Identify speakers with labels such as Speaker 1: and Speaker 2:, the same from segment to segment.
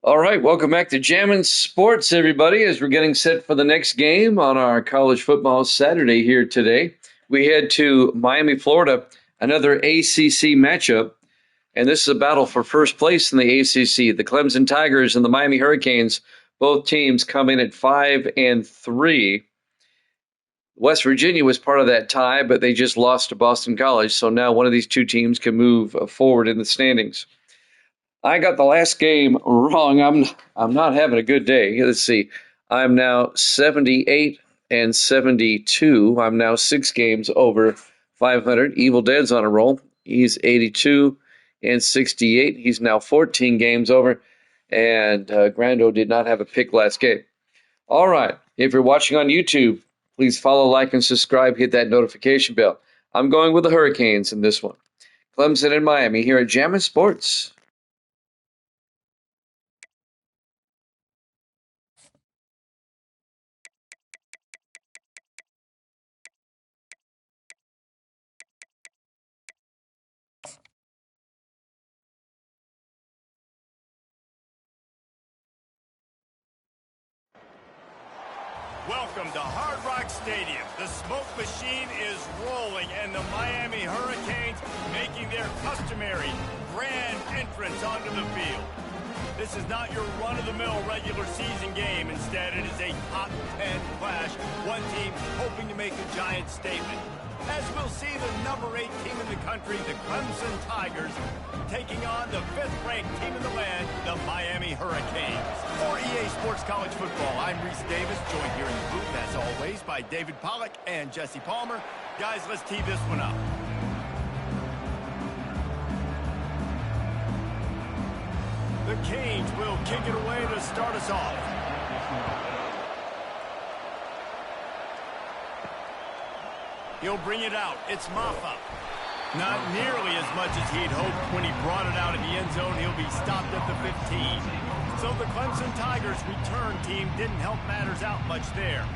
Speaker 1: All right, welcome back to Jammin' Sports, everybody, as we're getting set for the next game on our college football Saturday here today. We head to Miami, Florida, another ACC matchup, and this is a battle for first place in the ACC. The Clemson Tigers and the Miami Hurricanes, both teams come in at 5-3. West Virginia was part of that tie, but they just lost to Boston College, so now one of these two teams can move forward in the standings. I got the last game wrong. I'm not having a good day. Let's see. I'm now 78-72. I'm now 6 games over 500. Evil Dead's on a roll. He's 82-68. He's now 14 games over. And Grando did not have a pick last game. All right. If you're watching on YouTube, please follow, like, and subscribe. Hit that notification bell. I'm going with the Hurricanes in this one. Clemson and Miami here at Jammin' Sports.
Speaker 2: Welcome to Hard Rock Stadium. The smoke machine is rolling, and the Miami Hurricanes making their customary grand entrance onto the field. This is not your run-of-the-mill regular season game. Instead, it is a top 10 clash. One team hoping to make a giant statement. As we'll see, the number 8 team in the country, the Clemson Tigers, taking on the 5th-ranked team in the land, the Miami Hurricanes. For EA Sports College Football, I'm Reese Davis, joined here in the booth, as always, by David Pollack and Jesse Palmer. Guys, let's tee this one up. The Canes will kick it away to start us off. He'll bring it out. It's Maffa. Not nearly as much as he'd hoped when he brought it out of the end zone. He'll be stopped at the 15. So the Clemson Tigers return team didn't help matters out much there.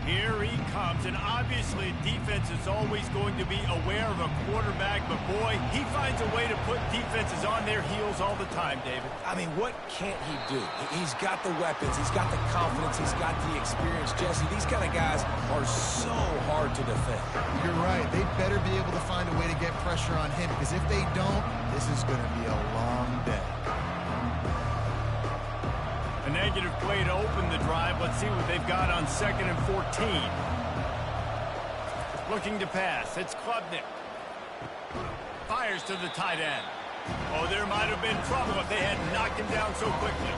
Speaker 2: Here he comes, and obviously defense is always going to be aware of a quarterback, but boy, he finds a way to put defenses on their heels all the time, David.
Speaker 3: I mean, what can't he do? He's got the weapons, he's got the confidence, he's got the experience. Jesse, these kind of guys are so hard to defend.
Speaker 4: You're right. They better be able to find a way to get pressure on him, because if they don't, this is going to be a long day.
Speaker 2: A negative play to open the drive. Let's see what they've got on 2nd and 14. Looking to pass. It's Klubnik. Fires to the tight end. Oh, there might have been trouble if they had knocked him down so quickly.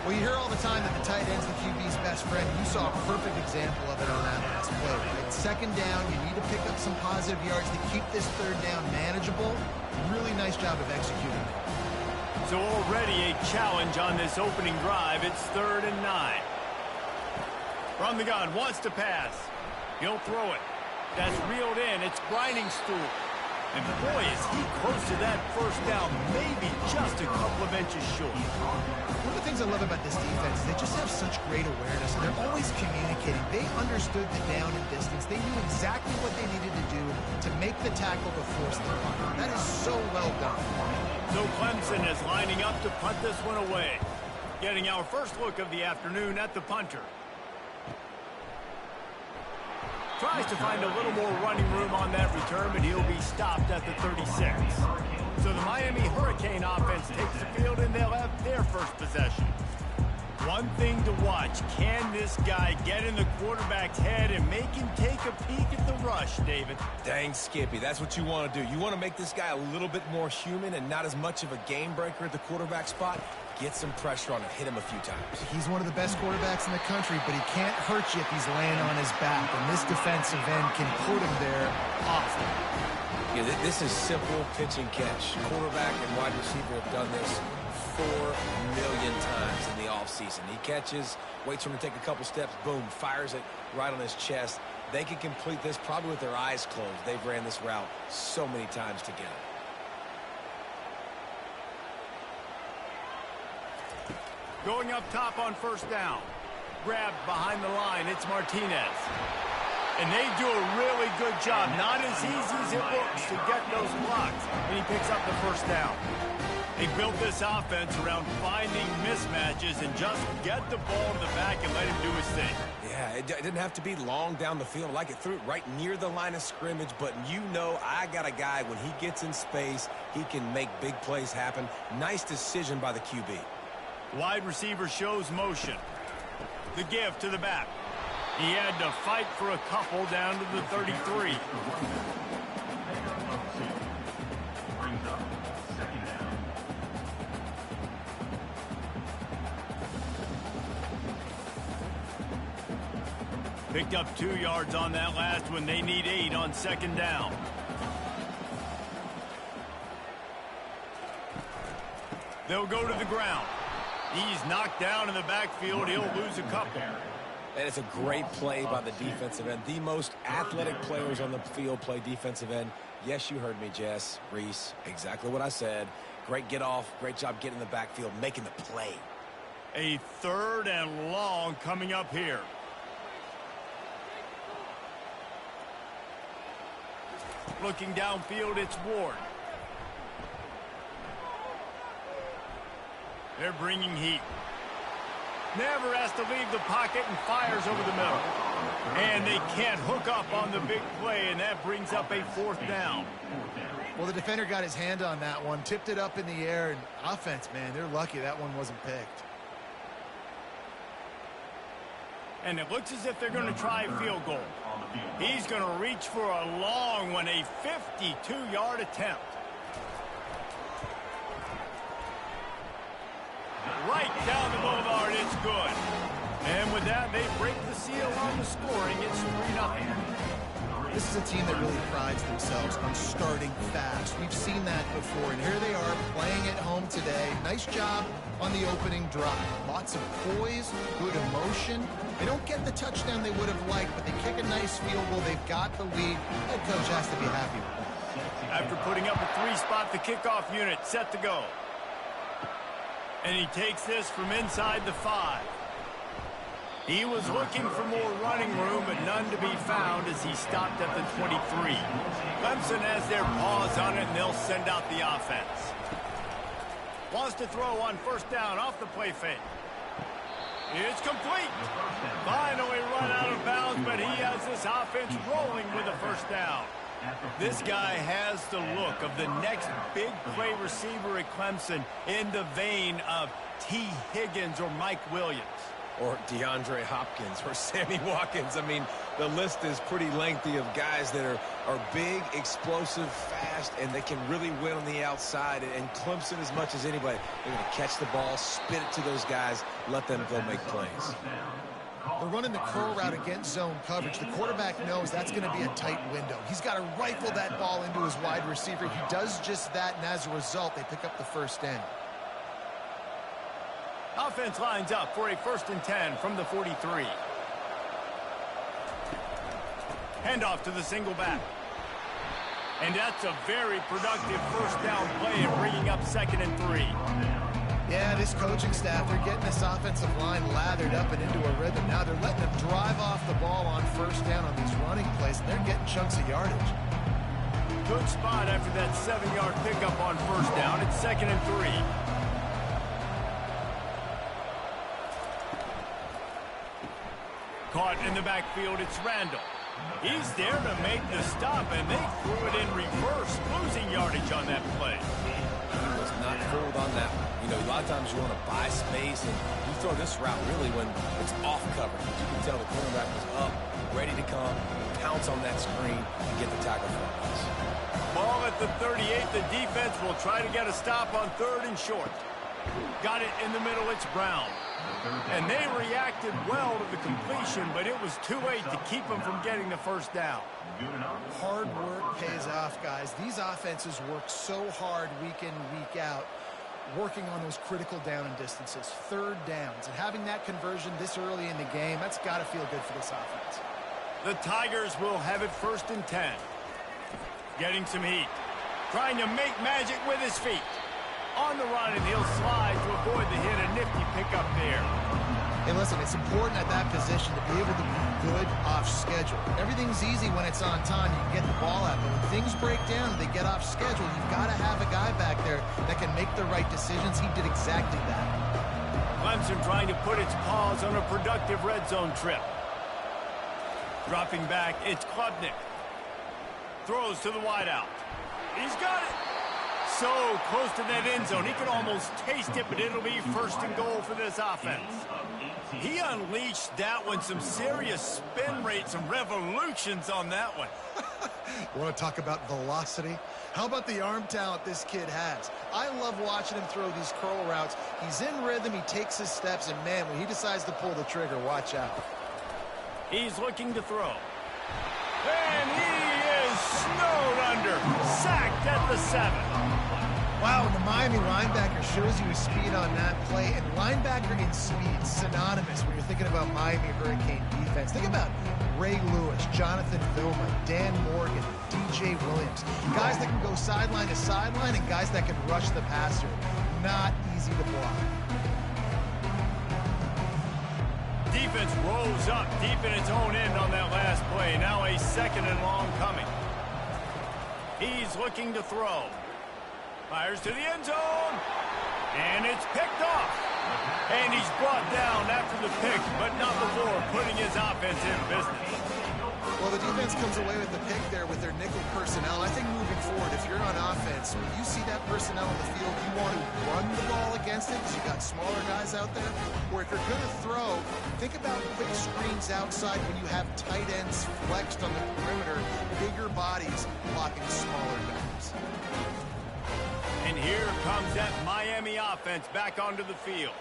Speaker 4: Well, you hear all the time that the tight end's the QB's best friend. You saw a perfect example of it on that last play. Right? 2nd down, you need to pick up some positive yards to keep this 3rd down manageable. Really nice job of executing it.
Speaker 2: So already a challenge on this opening drive. It's 3rd and 9. From the gun, wants to pass. He'll throw it. That's reeled in. It's Grindingstool. And boy, is he close to that 1st down, maybe just a couple of inches short.
Speaker 4: One of the things I love about this defense is they just have such great awareness, and they're always communicating. They understood the down and distance. They knew exactly what they needed to do to make the tackle to force the punt. That is so well done.
Speaker 2: So Clemson is lining up to punt this one away. Getting our first look of the afternoon at the punter. Tries to find a little more running room on that return, but he'll be stopped at the 36. So the Miami Hurricane offense takes the field, and they'll have their first possession. One thing to watch, can this guy get in the quarterback's head and make him take a peek at the rush, David?
Speaker 3: Dang, Skippy, that's what you want to do. You want to make this guy a little bit more human and not as much of a game breaker at the quarterback spot. Get some pressure on him, hit him a few times.
Speaker 4: He's one of the best quarterbacks in the country, but he can't hurt you if he's laying on his back, and this defensive end can put him there often.
Speaker 3: Yeah, this is simple pitch and catch. Quarterback and wide receiver have done this 4 million times in the offseason. He catches, waits for him to take a couple steps, boom, fires it right on his chest. They can complete this probably with their eyes closed. They've ran this route so many times together.
Speaker 2: Going up top on 1st down. Grabbed behind the line. It's Martinez. And they do a really good job. Not as easy as it looks to get those blocks. And he picks up the 1st down. They built this offense around finding mismatches and just get the ball to the back and let him do his thing.
Speaker 3: Yeah, it didn't have to be long down the field. Like it threw it right near the line of scrimmage, but you know I got a guy, when he gets in space, he can make big plays happen. Nice decision by the QB.
Speaker 2: Wide receiver shows motion. The give to the back. He had to fight for a couple down to the 33. Picked up 2 yards on that last one. They need 8 on second down. They'll go to the ground. He's knocked down in the backfield. He'll lose a couple.
Speaker 3: And it's a great play by the defensive end. The most athletic players on the field play defensive end. Yes, you heard me, Jess, Reese. Exactly what I said. Great get off. Great job getting in the backfield, making the play.
Speaker 2: A 3rd and long coming up here. Looking downfield, it's Ward. They're bringing heat. Never has to leave the pocket and fires over the middle. And they can't hook up on the big play, and that brings up a 4th down.
Speaker 4: Well, the defender got his hand on that one, tipped it up in the air, and offense, man, they're lucky that one wasn't picked.
Speaker 2: And it looks as if they're going to try a field goal. He's going to reach for a long one, a 52-yard attempt. Right down the boulevard, it's good. And with that, they break the seal on the scoring. It's 3-0.
Speaker 4: This is a team that really prides themselves on starting fast. We've seen that before, and here they are playing at home today. Nice job on the opening drive. Lots of poise, good emotion. They don't get the touchdown they would have liked, but they kick a nice field goal. They've got the lead. Head coach has to be happy with them.
Speaker 2: After putting up a 3-spot, the kickoff unit set to go. And he takes this from inside the 5. He was looking for more running room, but none to be found as he stopped at the 23. Clemson has their paws on it, and they'll send out the offense. Wants to throw on 1st down off the play fake. It's complete. Finally run out of bounds, but he has this offense rolling with a 1st down. This guy has the look of the next big play receiver at Clemson, in the vein of T. Higgins or Mike Williams.
Speaker 3: Or DeAndre Hopkins or Sammy Watkins. I mean, the list is pretty lengthy of guys that are big, explosive, fast, and they can really win on the outside. And Clemson, as much as anybody, they're going to catch the ball, spit it to those guys, let them go make plays.
Speaker 4: They're running the curl route against zone coverage. The quarterback knows that's going to be a tight window. He's got to rifle that ball into his wide receiver. He does just that, and as a result, they pick up the 1st down.
Speaker 2: Offense lines up for a 1st and 10 from the 43. Handoff to the single back. And that's a very productive 1st down play and bringing up 2nd and 3.
Speaker 4: Yeah, this coaching staff, they're getting this offensive line lathered up and into a rhythm. Now they're letting them drive off the ball on 1st down on these running plays, and they're getting chunks of yardage.
Speaker 2: Good spot after that 7-yard pickup on 1st down. It's 2nd and 3. Caught in the backfield, it's Randall. He's there to make the stop, and they threw it in reverse, losing yardage on that play.
Speaker 3: He was not fooled on that one. You know, a lot of times you want to buy space, and you throw this route really when it's off coverage. You can tell the cornerback was up, ready to come, pounce on that screen, and get the tackle for us.
Speaker 2: Ball at the 38. The defense will try to get a stop on 3rd and short. Got it in the middle. It's Brown. And they reacted well to the completion, but it was too late to keep them from getting the 1st down.
Speaker 4: Hard work pays off, guys. These offenses work so hard week in, week out, working on those critical down and distances, 3rd downs. And having that conversion this early in the game, that's got to feel good for this offense.
Speaker 2: The Tigers will have it 1st and 10. Getting some heat. Trying to make magic with his feet. On the run, and he'll slide to avoid the hit. A nifty pickup there.
Speaker 4: Hey, listen, it's important at that position to be able to be good off schedule. Everything's easy when it's on time. You can get the ball out. But when things break down, they get off schedule. You've got to have a guy back there there that can make the right decisions. He did exactly that.
Speaker 2: Clemson trying to put its paws on a productive red zone trip. Dropping back, it's Klubnik. Throws to the wideout. He's got it. So close to that end zone. He can almost taste it, but it'll be first and goal for this offense. He unleashed that one. Some serious spin rates, some revolutions on that one.
Speaker 4: You want to talk about velocity? How about the arm talent this kid has? I love watching him throw these curl routes. He's in rhythm, he takes his steps, and man, when he decides to pull the trigger, watch out.
Speaker 2: He's looking to throw. And he is snowed under. Sacked at the 7.
Speaker 4: Wow, and the Miami linebacker shows you his speed on that play. And linebacker in speed, synonymous when you're thinking about Miami Hurricane defense. Think about Ray Lewis, Jonathan Vilma, Dan Morgan, DJ Williams. Guys that can go sideline to sideline and guys that can rush the passer. Not easy to block.
Speaker 2: Defense rolls up deep in its own end on that last play. Now a second and long coming. He's looking to throw. Fires to the end zone. And it's picked off. And he's brought down after the pick, but not before putting his offense in business.
Speaker 4: Well, the defense comes away with the pick there with their nickel personnel. I think moving forward, if you're on offense, when you see that personnel in the field, you want to run the ball against it because you've got smaller guys out there. Or if you're going to throw, think about quick screens outside when you have tight ends flexed on the perimeter, bigger bodies blocking smaller guys.
Speaker 2: And here comes that Miami offense back onto the field.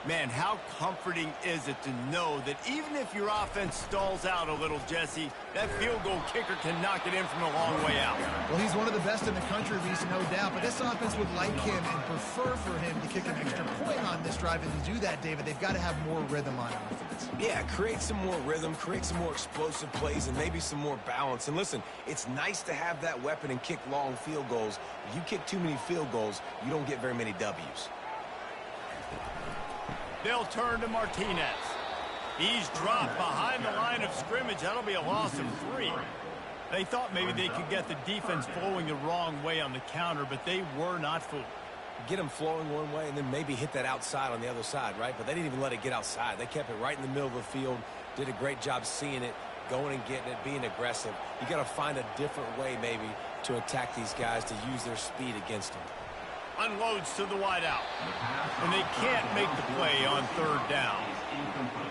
Speaker 2: Man, how comforting is it to know that even if your offense stalls out a little, Jesse, that field goal kicker can knock it in from a long way out.
Speaker 4: Well, he's one of the best in the country, Reese, no doubt. But this offense would like him and prefer for him to kick an extra point on this drive. And to do that, David, they've got to have more rhythm on offense.
Speaker 3: Yeah, create some more rhythm, create some more explosive plays, and maybe some more balance. And listen, it's nice to have that weapon and kick long field goals. If you kick too many field goals, you don't get very many W's.
Speaker 2: They'll turn to Martinez. He's dropped behind the line of scrimmage. That'll be a loss of 3. They thought maybe they could get the defense flowing the wrong way on the counter, but they were not fooled.
Speaker 3: Get them flowing one way and then maybe hit that outside on the other side, right? But they didn't even let it get outside. They kept it right in the middle of the field, did a great job seeing it, going and getting it, being aggressive. You got to find a different way maybe to attack these guys to use their speed against them.
Speaker 2: Unloads to the wideout. And they can't make the play on third down.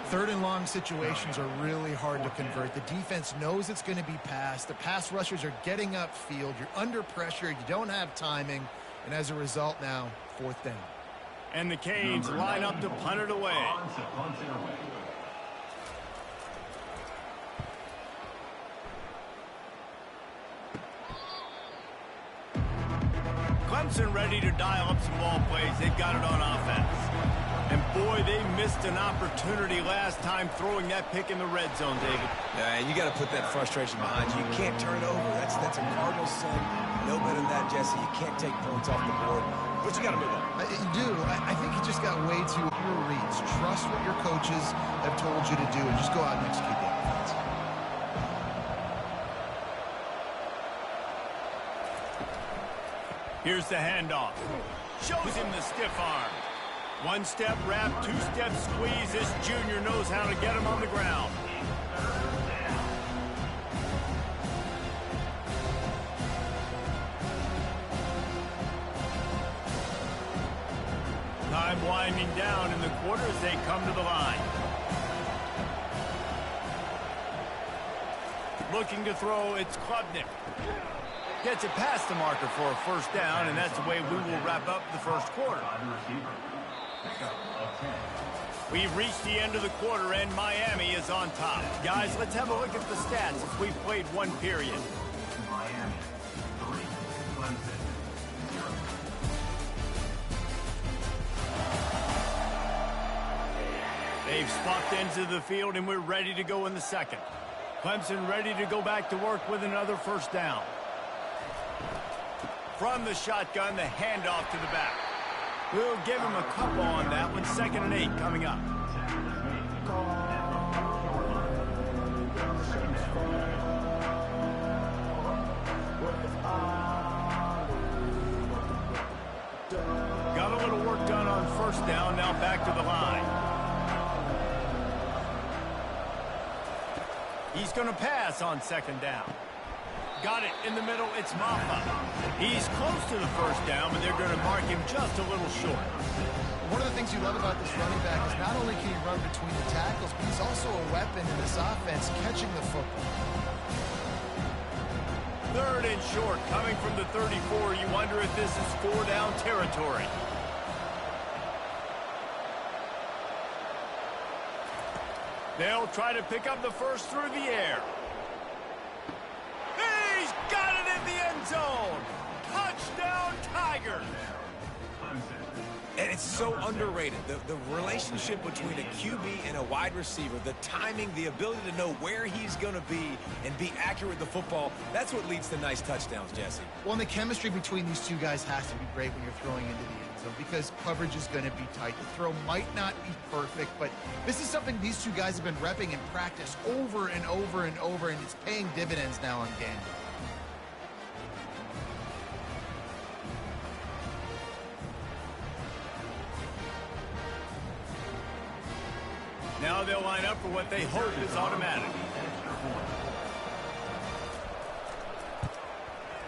Speaker 4: Third and long situations are really hard to convert. The defense knows it's going to be passed. The pass rushers are getting upfield. You're under pressure. You don't have timing. And as a result now, fourth down.
Speaker 2: And the Canes line up to punt it away. Clemson ready to dial up some ball plays. They've got it on offense. And boy, they missed an opportunity last time throwing that pick in the red zone, David.
Speaker 3: Yeah, you got to put that frustration behind you. You can't turn it over. That's a Cardinals sin. No better than that, Jesse. You can't take points off the board. But you got to move on.
Speaker 4: You do. I think you just got way too few reads. Trust what your coaches have told you to do and just go out and execute the offense.
Speaker 2: Here's the handoff. Shows him the stiff arm. One step wrap, two step squeeze. This junior knows how to get him on the ground. Time winding down in the quarter as they come to the line. Looking to throw, it's Klubnik. Gets it past the marker for a first down, and that's the way we will wrap up the first quarter. We've reached the end of the quarter, and Miami is on top. Guys, let's have a look at the stats as we've played one period.
Speaker 5: Miami, 3, Clemson, 0.
Speaker 2: They've swapped ends of the field, and we're ready to go in the second. Clemson ready to go back to work with another first down. From the shotgun, the handoff to the back. We'll give him a couple on that one. 2nd and 8 coming up. first down, now back to the line. He's going to pass on second down. Got it in the middle, it's Maffa. He's close to the first down, but they're going to mark him just a little short.
Speaker 4: One of the things you love about this running back is not only can he run between the tackles, but he's also a weapon in this offense catching the football.
Speaker 2: Third and short, coming from the 34. You wonder if this is 4-down territory. They'll try to pick up the first through the air. He's got it in the end zone. Touchdown, Tigers.
Speaker 3: And it's so underrated. The relationship between a QB and a wide receiver, the timing, the ability to know where he's going to be and be accurate with the football, that's what leads to nice touchdowns, Jesse.
Speaker 4: Well, and the chemistry between these two guys has to be great when you're throwing into the end zone because coverage is going to be tight. The throw might not be perfect, but this is something these two guys have been repping in practice over and over and over, and it's paying dividends now on game.
Speaker 2: Now they'll line up for what they hope is automatic.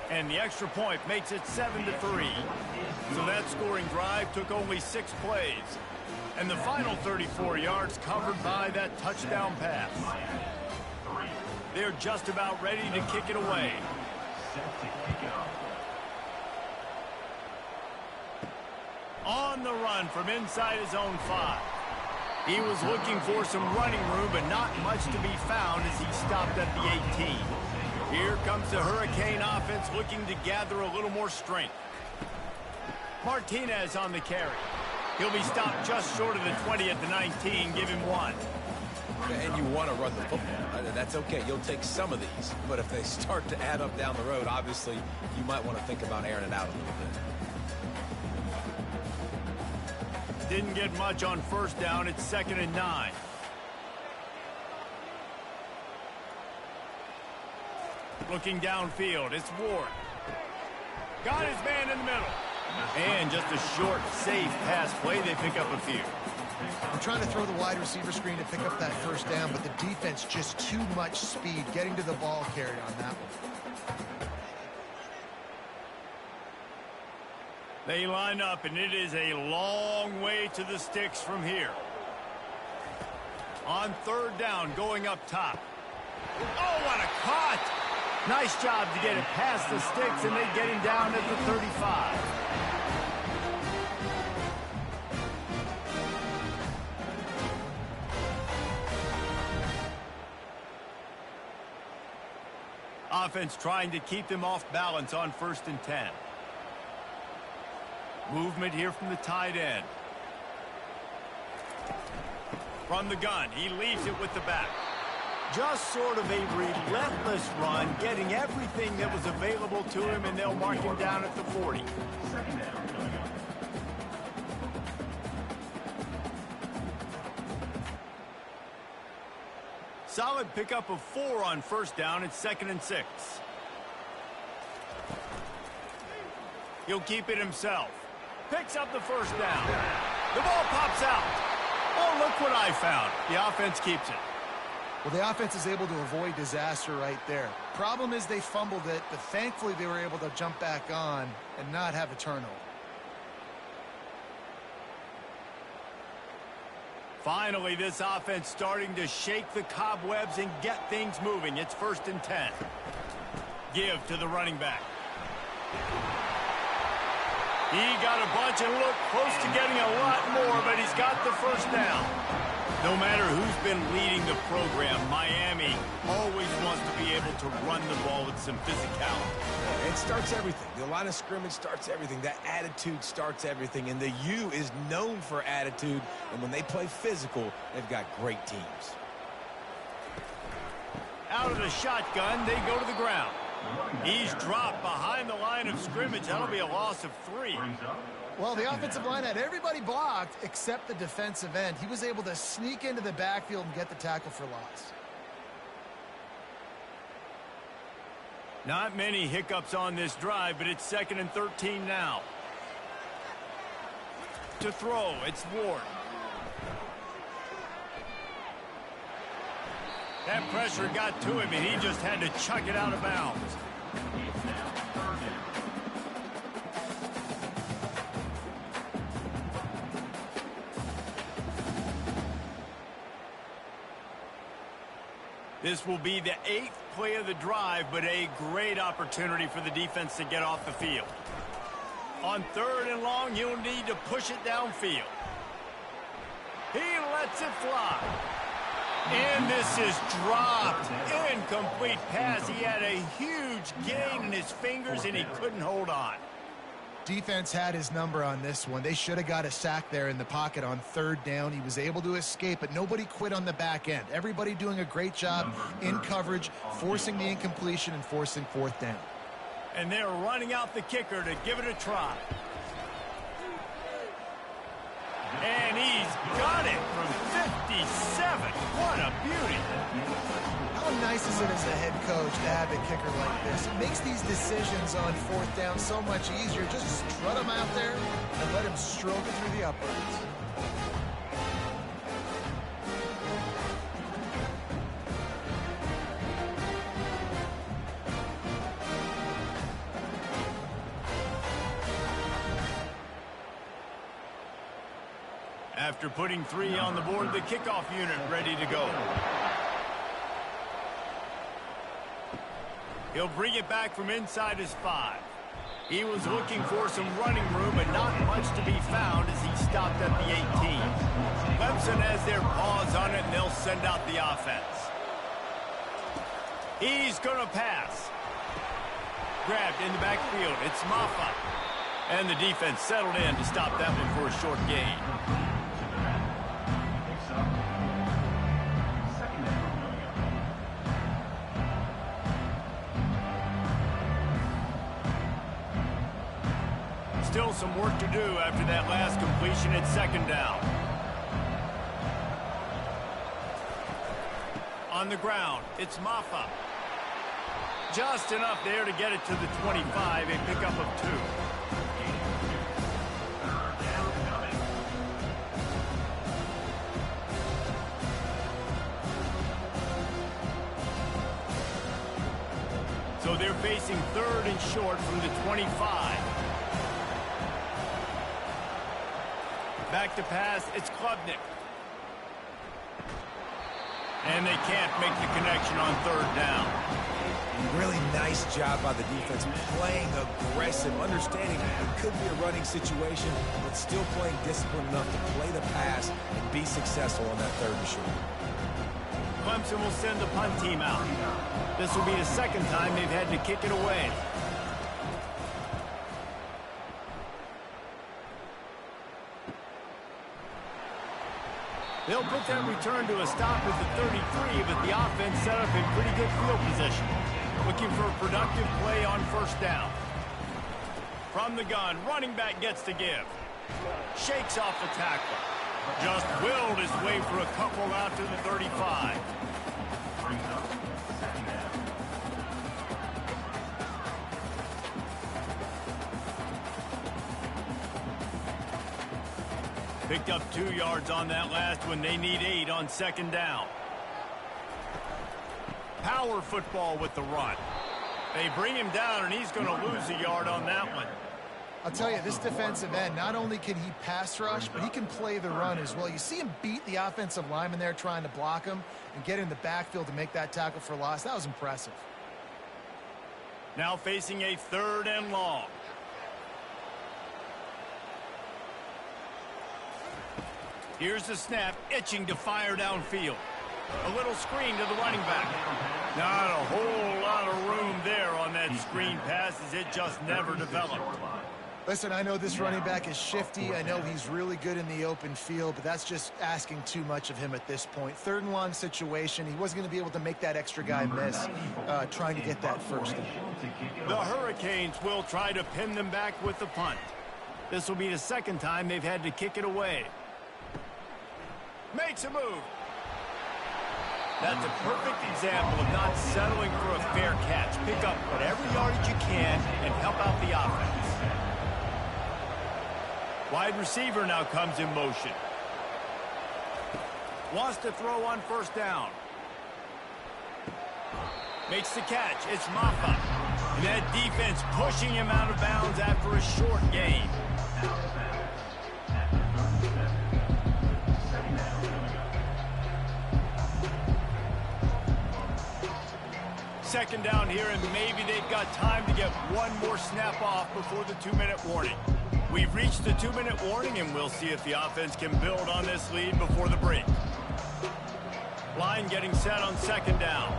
Speaker 2: And the extra point makes it 7-3. So that scoring drive took only 6 plays. And the final 34 yards covered by that touchdown pass. They're just about ready to kick it away. On the run from inside his own 5. He was looking for some running room, but not much to be found as he stopped at the 18. Here comes the Hurricane offense looking to gather a little more strength. Martinez on the carry. He'll be stopped just short of the 20 at the 19. Give him 1.
Speaker 3: And you want to run the football. That's okay. You'll take some of these. But if they start to add up down the road, obviously, you might want to think about airing it out a little bit.
Speaker 2: Didn't get much on first down. It's 2nd and 9. Looking downfield, it's Ward. Got his man in the middle. And just a short, safe pass play. They pick up a few.
Speaker 4: I'm trying to throw the wide receiver screen to pick up that first down, but the defense just too much speed getting to the ball carrier on that one.
Speaker 2: They line up, and it is a long way to the sticks from here. On third down, going up top. Oh, what a cut! Nice job to get it past the sticks, and they get him down at the 35. Offense trying to keep them off balance on 1st and 10. Movement here from the tight end. From the gun, he leaves it with the back. Just sort of a relentless run, getting everything that was available to him, and they'll mark him down at the 40. Solid pickup of 4 on first down. It's 2nd and 6. He'll keep it himself. Picks up the first down. The ball pops out. Oh, look what I found. The offense keeps it.
Speaker 4: Well, the offense is able to avoid disaster right there. Problem is they fumbled it, but thankfully they were able to jump back on and not have a turnover.
Speaker 2: Finally, this offense starting to shake the cobwebs and get things moving. It's 1st and 10. Give to the running back. He got a bunch and looked close to getting a lot more, but he's got the first down. No matter who's been leading the program, Miami always wants to be able to run the ball with some physicality.
Speaker 3: It starts everything. The line of scrimmage starts everything. That attitude starts everything. And the U is known for attitude. And when they play physical, they've got great teams.
Speaker 2: Out of the shotgun, they go to the ground. He's dropped behind the line of scrimmage. That'll be a loss of 3.
Speaker 4: Well, the offensive line had everybody blocked except the defensive end. He was able to sneak into the backfield and get the tackle for loss.
Speaker 2: Not many hiccups on this drive, but it's 2nd and 13 now. To throw, it's Ward. That pressure got to him, and he just had to chuck it out of bounds. This will be the 8th play of the drive, but a great opportunity for the defense to get off the field. On 3rd and long, you'll need to push it downfield. He lets it fly. And this is dropped. Incomplete pass. He had a huge gain in his fingers, and he couldn't hold on.
Speaker 4: Defense had his number on this one. They should have got a sack there in the pocket on 3rd down. He was able to escape, but nobody quit on the back end. Everybody doing a great job in coverage, forcing the incompletion and forcing 4th down.
Speaker 2: And they're running out the kicker to give it a try. And he's got it from 57. What a beauty.
Speaker 4: How nice is it as a head coach to have a kicker like this? It makes these decisions on 4th down so much easier. Just strut him out there and let him stroke it through the uprights.
Speaker 2: After putting 3 on the board, the kickoff unit ready to go. He'll bring it back from inside his 5. He was looking for some running room, but not much to be found as he stopped at the 18. Clemson has their paws on it, and they'll send out the offense. He's going to pass. Grabbed in the backfield. It's Maffa. And the defense settled in to stop that one for a short gain. Still some work to do after that last completion at 2nd down. On the ground, it's Maffa. Just enough there to get it to the 25, a pickup of 2. So they're facing 3rd and short from the 25. Back to pass, it's Klubnik. And they can't make the connection on 3rd down.
Speaker 3: Really nice job by the defense, playing aggressive, understanding it could be a running situation, but still playing disciplined enough to play the pass and be successful on that 3rd and short.
Speaker 2: Clemson will send the punt team out. This will be the 2nd time they've had to kick it away. They'll put that return to a stop at the 33, but the offense set up in pretty good field position. Looking for a productive play on 1st down. From the gun, running back gets to give. Shakes off the tackler. Just willed his way for a couple out to the 35. Picked up 2 yards on that last one. They need 8 on 2nd down. Power football with the run. They bring him down, and he's going to lose a yard on that one.
Speaker 4: I'll tell you, this defensive end, not only can he pass rush, but he can play the run as well. You see him beat the offensive lineman there trying to block him and get in the backfield to make that tackle for loss. That was impressive.
Speaker 2: Now facing a 3rd and long. Here's the snap, itching to fire downfield. A little screen to the running back. Not a whole lot of room there on that screen pass as it just never developed.
Speaker 4: Listen, I know this running back is shifty. I know he's really good in the open field, but that's just asking too much of him at this point. 3rd and long situation. He wasn't going to be able to make that extra guy miss trying to get that 1st down.
Speaker 2: The Hurricanes will try to pin them back with the punt. This will be the 2nd time they've had to kick it away. Makes a move. That's a perfect example of not settling for a fair catch. Pick up whatever yardage you can and help out the offense. Wide receiver now comes in motion. Wants to throw on first down. Makes the catch. It's Maffa. And that defense pushing him out of bounds after a short gain. Second down here, and maybe they've got time to get one more snap off before the 2-minute warning. We've reached the 2-minute warning, and we'll see if the offense can build on this lead before the break. Line getting set on second down.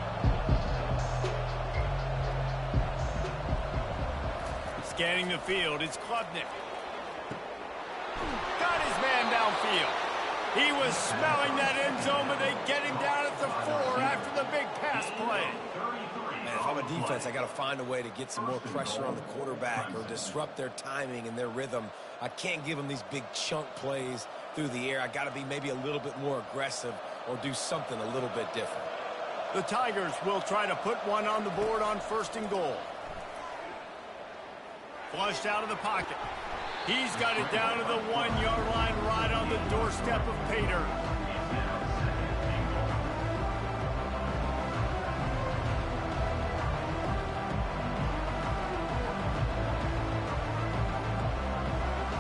Speaker 2: Scanning the field, it's Klubnik. Got his man downfield. He was smelling that end zone, but they get him down at the 4 after the big pass play.
Speaker 3: Man, if I'm a defense, I got to find a way to get some more pressure on the quarterback or disrupt their timing and their rhythm. I can't give them these big chunk plays through the air. I got to be maybe a little bit more aggressive or do something a little bit different.
Speaker 2: The Tigers will try to put one on the board on 1st and goal. Flushed out of the pocket. He's got it down to the 1-yard line right on the doorstep of Pater.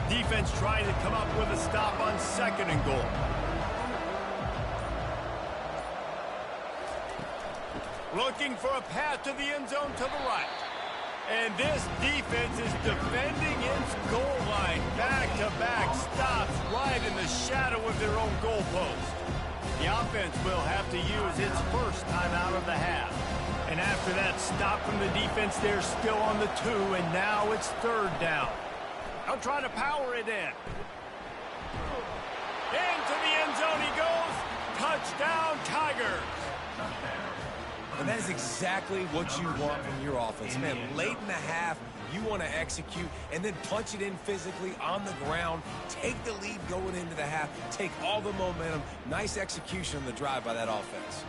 Speaker 2: Defense trying to come up with a stop on 2nd and goal. Looking for a path to the end zone to the right. And this defense is defending its goal line. Back-to-back stops right in the shadow of their own goalpost. The offense will have to use its first time out of the half. And after that stop from the defense, they're still on the 2, and now it's 3rd down. They'll try to power it in. Into the end zone he goes. Touchdown, Tigers.
Speaker 3: And that is exactly what you want from your offense. Man, late in the half, you want to execute and then punch it in physically on the ground. Take the lead going into the half. Take all the momentum. Nice execution on the drive by that offense.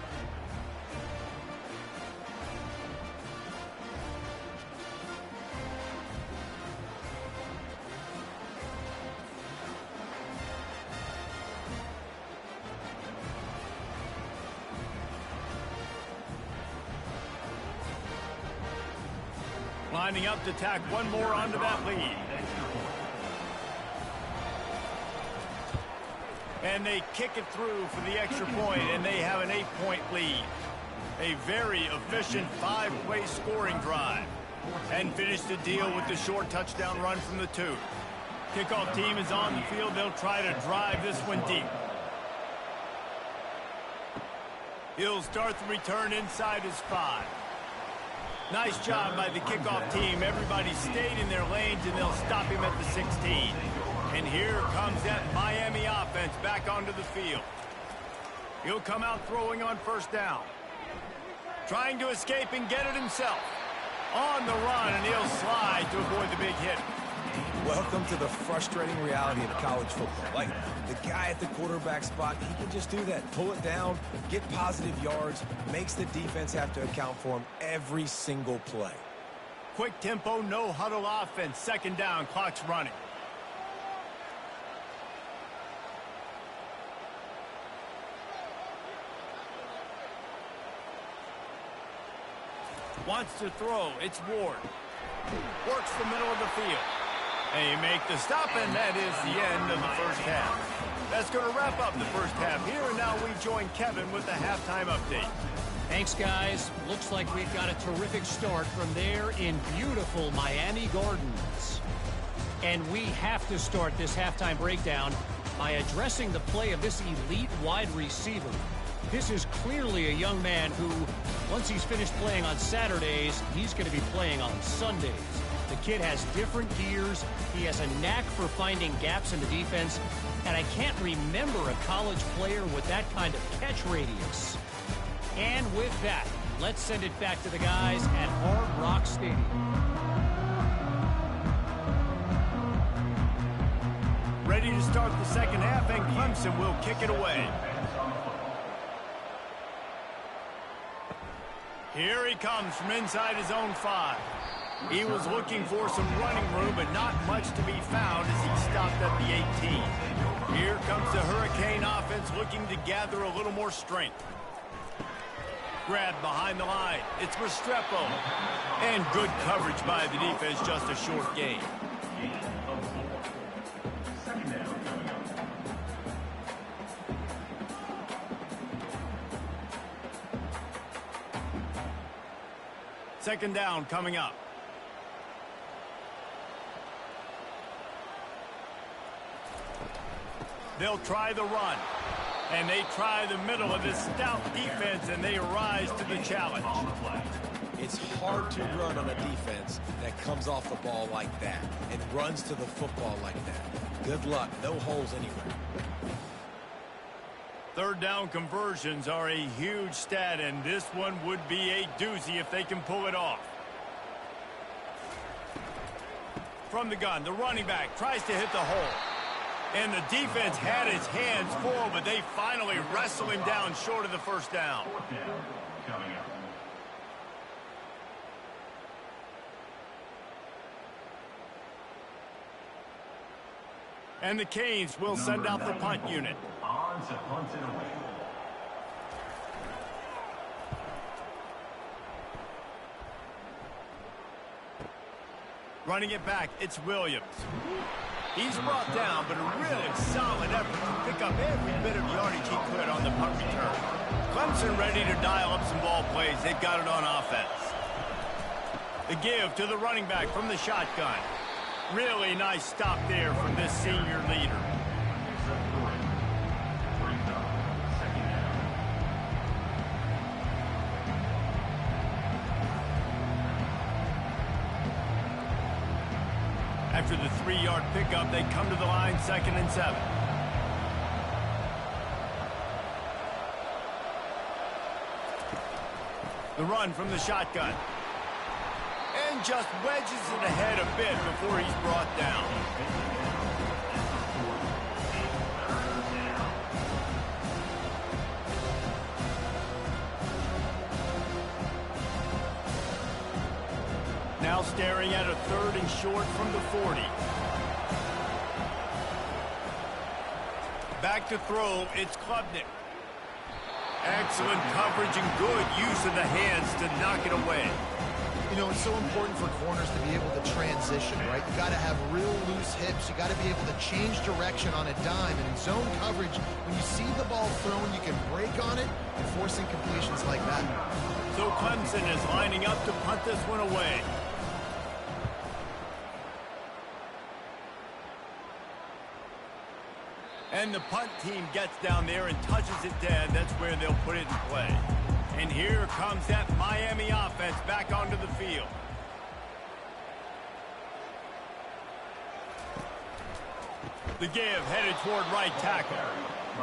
Speaker 2: Lining up to tack one more onto that lead. And they kick it through for the extra point, and they have an 8-point lead. A very efficient 5-play scoring drive. And finish the deal with the short touchdown run from the 2. Kickoff team is on the field. They'll try to drive this one deep. He'll start the return inside his 5. Nice job by the kickoff team. Everybody stayed in their lanes, and they'll stop him at the 16. And here comes that Miami offense back onto the field. He'll come out throwing on first down. Trying to escape and get it himself. On the run, and he'll slide to avoid the big hit.
Speaker 3: Welcome to the frustrating reality of college football. Like, the guy at the quarterback spot, he can just do that. Pull it down, get positive yards, makes the defense have to account for him every single play.
Speaker 2: Quick tempo, no huddle offense. 2nd down, clock's running. Wants to throw, it's Ward. Works the middle of the field. And you make the stop, and that is the end of the first half. That's going to wrap up the first half here, and now we join Kevin with the halftime update.
Speaker 6: Thanks, guys. Looks like we've got a terrific start from there in beautiful Miami Gardens. And we have to start this halftime breakdown by addressing the play of this elite wide receiver. This is clearly a young man who, once he's finished playing on Saturdays, he's going to be playing on Sundays. The kid has different gears. He has a knack for finding gaps in the defense. And I can't remember a college player with that kind of catch radius. And with that, let's send it back to the guys at Hard Rock Stadium.
Speaker 2: Ready to start the second half, and Clemson will kick it away. Here he comes from inside his own 5. He was looking for some running room, but not much to be found as he stopped stopped at the 18. Here comes the Hurricane offense looking to gather a little more strength. Grab behind the line. It's Restrepo. And good coverage by the defense, just a short gain. Second down coming up. They'll try the run. And they try the middle of this stout defense, and they rise to the challenge.
Speaker 3: It's hard to run on a defense that comes off the ball like that and runs to the football like that. Good luck. No holes anywhere.
Speaker 2: Third down conversions are a huge stat, and this one would be a doozy if they can pull it off. From the gun, the running back tries to hit the hole. And the defense had his hands full, but they finally wrestle him down short of the first down. And the Canes will send out the punt unit.
Speaker 5: On to punt it away.
Speaker 2: Running it back, it's Williams. He's brought down, but a really solid effort to pick up every bit of yardage he could on the punt return. Clemson ready to dial up some ball plays. They've got it on offense. The give to the running back from the shotgun. Really nice stop there from this senior leader. After the 3-yard pickup, they come to the line, 2nd and 7. The run from the shotgun. And just wedges it ahead a bit before he's brought down. Now staring at a 3rd and short from the 40. Back to throw, it's Klubnik. Excellent coverage and good use of the hands to knock it away.
Speaker 4: You know, it's so important for corners to be able to transition, right? You got to have real loose hips. You got to be able to change direction on a dime. And in zone coverage, when you see the ball thrown, you can break on it and force incompletions like that.
Speaker 2: So Clemson is lining up to punt this one away. And the punt team gets down there and touches it dead. That's where they'll put it in play. And here comes that Miami offense back onto the field. The give headed toward right tackle.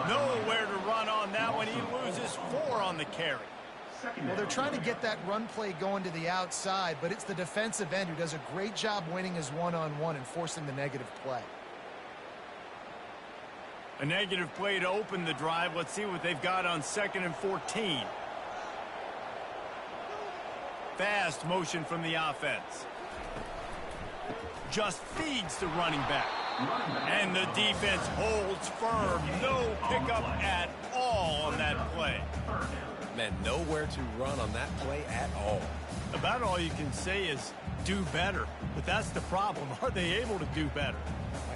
Speaker 2: Nowhere to run on that one. He loses 4 on the carry.
Speaker 4: Well, they're trying to get that run play going to the outside, but it's the defensive end who does a great job winning his one-on-one and forcing the negative play.
Speaker 2: A negative play to open the drive. Let's see what they've got on 2nd and 14. Fast motion from the offense. Just feeds the running back. And the defense holds firm. No pickup at all on that play.
Speaker 3: Man, nowhere to run on that play at all.
Speaker 2: About all you can say is do better. But that's the problem. Are they able to do better?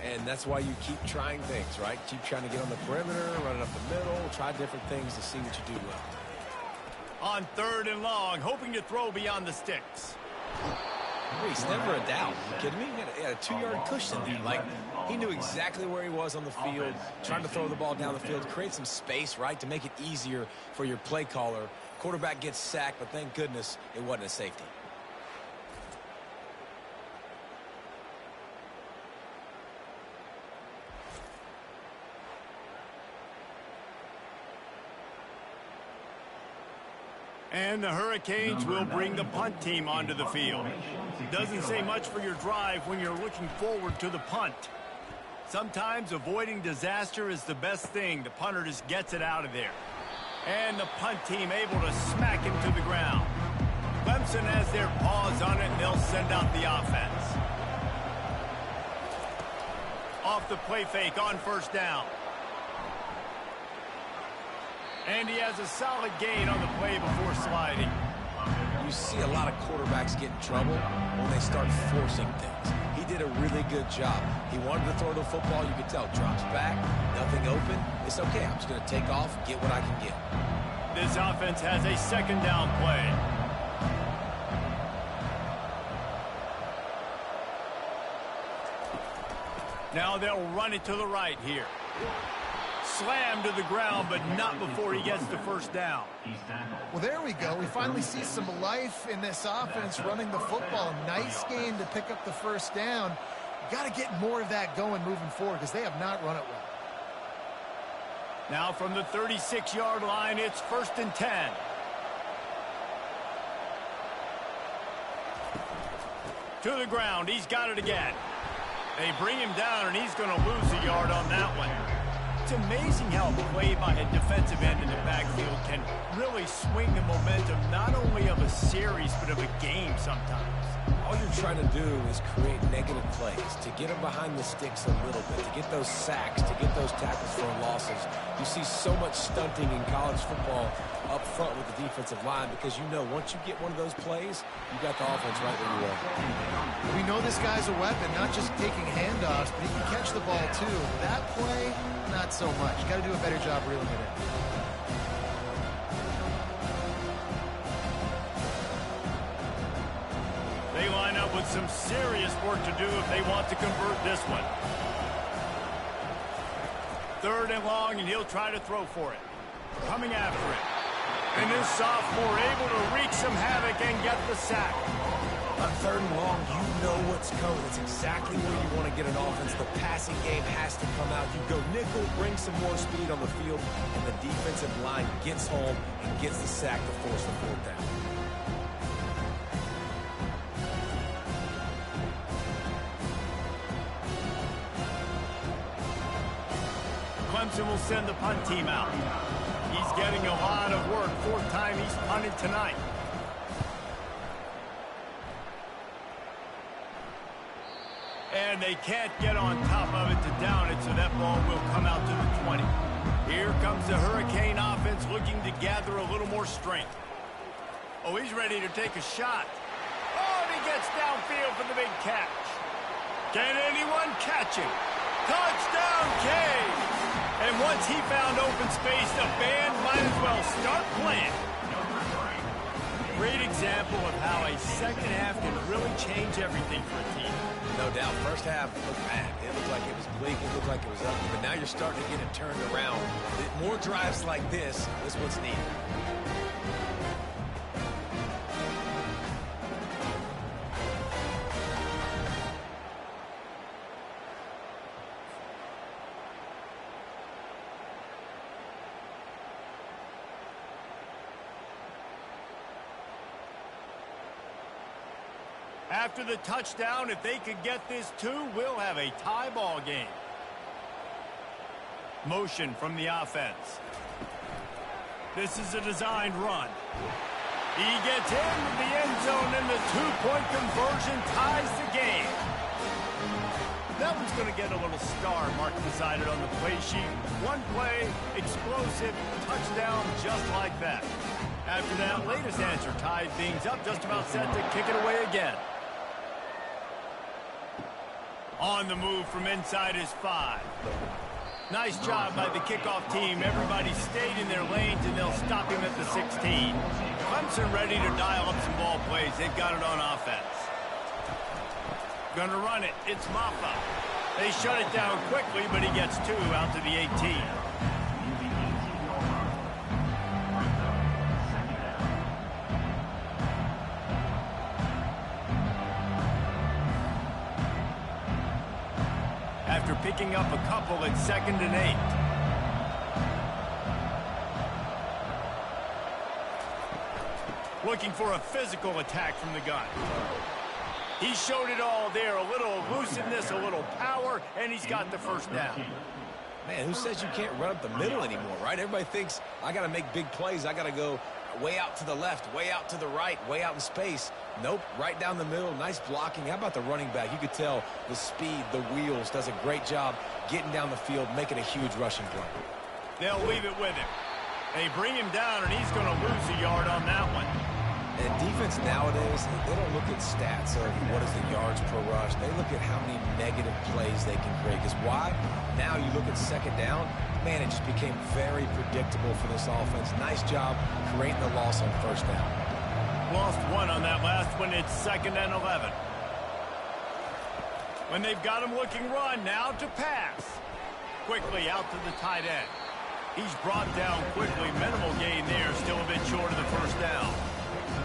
Speaker 3: And that's why you keep trying things, right? Keep trying to get on the perimeter, run it up the middle, try different things to see what you do well.
Speaker 2: On 3rd and long, hoping to throw beyond the sticks.
Speaker 3: He's never a doubt. Are you kidding me? He had a 2-yard cushion there. Like, he knew exactly where he was on the field, trying to throw the ball down the field, create some space, right, to make it easier for your play caller. Quarterback gets sacked, but thank goodness it wasn't a safety.
Speaker 2: And the Hurricanes will bring the punt team onto the field. Doesn't say much for your drive when you're looking forward to the punt. Sometimes avoiding disaster is the best thing. The punter just gets it out of there. And the punt team able to smack him to the ground. Clemson has their paws on it, and they'll send out the offense. Off the play fake on first down. And he has a solid gain on the play before sliding.
Speaker 3: You see a lot of quarterbacks get in trouble when they start forcing things. He did a really good job. He wanted to throw the football. You could tell. Drops back, nothing open. It's okay. I'm just going to take off, get what I can get.
Speaker 2: This offense has a second down play. Now they'll run it to the right here. Slammed to the ground, but not before he gets the first down.
Speaker 4: Well, there we go. We finally see some life in this offense running the football. Nice game to pick up the first down. Got to get more of that going moving forward because they have not run it well.
Speaker 2: Now from the 36-yard line, it's 1st and 10. To the ground. He's got it again. They bring him down, and he's going to lose a yard on that one. It's amazing how a play by a defensive end in the backfield can really swing the momentum not only of a series but of a game sometimes.
Speaker 3: All you're trying to do is create negative plays, to get them behind the sticks a little bit, to get those sacks, to get those tackles for losses. You see so much stunting in college football up front with the defensive line because you know once you get one of those plays, you got the offense right where you are.
Speaker 4: We know this guy's a weapon, not just taking handoffs, but he can catch the ball too. That play, not so much. Got to do a better job reeling it in.
Speaker 2: They line up with some serious work to do if they want to convert this one. 3rd and long, and he'll try to throw for it. Coming after it. And this sophomore able to wreak some havoc and get the sack.
Speaker 3: On 3rd and long, you know what's coming. It's exactly where you want to get an offense. The passing game has to come out. You go nickel, bring some more speed on the field, and the defensive line gets home and gets the sack to force the 4th down.
Speaker 2: Clemson will send the punt team out. He's getting a lot of work. 4th time he's punted tonight. And they can't get on top of it to down it, so that ball will come out to the 20. Here comes the Hurricane offense looking to gather a little more strength. Oh, he's ready to take a shot. Oh, and he gets downfield for the big catch. Can anyone catch him? Touchdown, Canes! And once he found open space, the band might as well start playing. Great example of how a second half can really change everything for a team.
Speaker 3: No doubt. First half looked bad. It looked like it was bleak. It looked like it was ugly. But now you're starting to get it turned around. More drives like this is what's needed.
Speaker 2: After the touchdown, if they could get this 2, we'll have a tie ball game. Motion from the offense. This is a designed run. He gets into the end zone, and the 2-point conversion ties the game. That one's going to get a little star marked beside it on the play sheet. One play, explosive, touchdown, just like that. After that latest answer tied things up, just about set to kick it away again. On the move from inside his 5. Nice job by the kickoff team. Everybody stayed in their lanes, and they'll stop him at the 16. Clemson ready to dial up some ball plays. They've got it on offense. Gonna run it. It's Maffa. They shut it down quickly, but he gets 2 out to the 18. After picking up a couple at 2nd and 8. Looking for a physical attack from the gun. He showed it all there. A little elusiveness, a little power, and he's got the first down.
Speaker 3: Man, who says you can't run up the middle anymore, right? Everybody thinks I got to make big plays. I got to go way out to the left, way out to the right, way out in space. Nope, right down the middle. Nice blocking. How about the running back? You could tell the speed, the wheels, does a great job getting down the field, making a huge rushing play.
Speaker 2: They'll leave it with him. They bring him down, and he's going to lose a yard on that one.
Speaker 3: And defense nowadays, they don't look at stats of what is the yards per rush. They look at how many negative plays they can create. Because why? Now you look at second down, man, it just became very predictable for this offense. Nice job creating the loss on first down.
Speaker 2: Lost one on that last one. It's 2nd and 11. When they've got him looking run, now to pass. Quickly out to the tight end. He's brought down quickly. Minimal gain there. Still a bit short of the first down.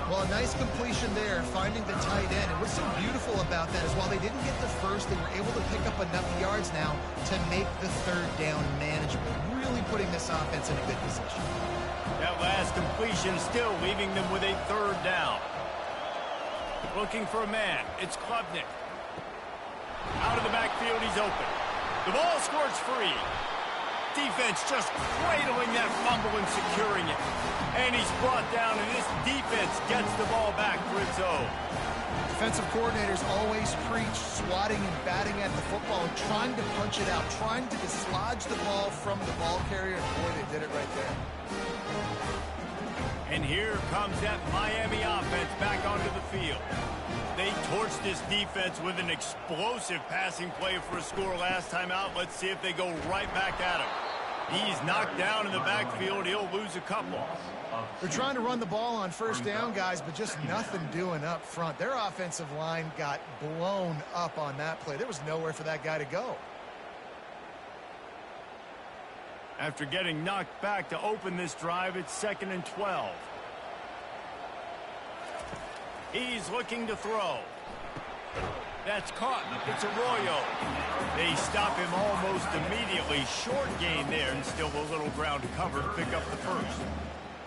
Speaker 4: Well, a nice completion there, finding the tight end. And what's so beautiful about that is while they didn't get the first, they were able to pick up enough yards now to make the third down manageable. Really putting this offense in a good position.
Speaker 2: That last completion still leaving them with a third down. Looking for a man. It's Klubnik. Out of the backfield, he's open. The ball squirts free. Defense just cradling that fumble and securing it. And he's brought down, and this defense gets the ball back for its own.
Speaker 4: Defensive coordinators always preach swatting and batting at the football and trying to punch it out, trying to dislodge the ball from the ball carrier. And boy, they did it right there.
Speaker 2: And here comes that Miami offense back onto the field. They torched this defense with an explosive passing play for a score last time out. Let's see if they go right back at him. He's knocked down in the backfield. He'll lose a couple.
Speaker 4: They're trying to run the ball on first down, guys, but just nothing doing up front. Their offensive line got blown up on that play. There was nowhere for that guy to go.
Speaker 2: After getting knocked back to open this drive, it's 2nd and 12. He's looking to throw. That's caught. It's Arroyo. They stop him almost immediately. Short gain there, and still a little ground to cover to pick up the first.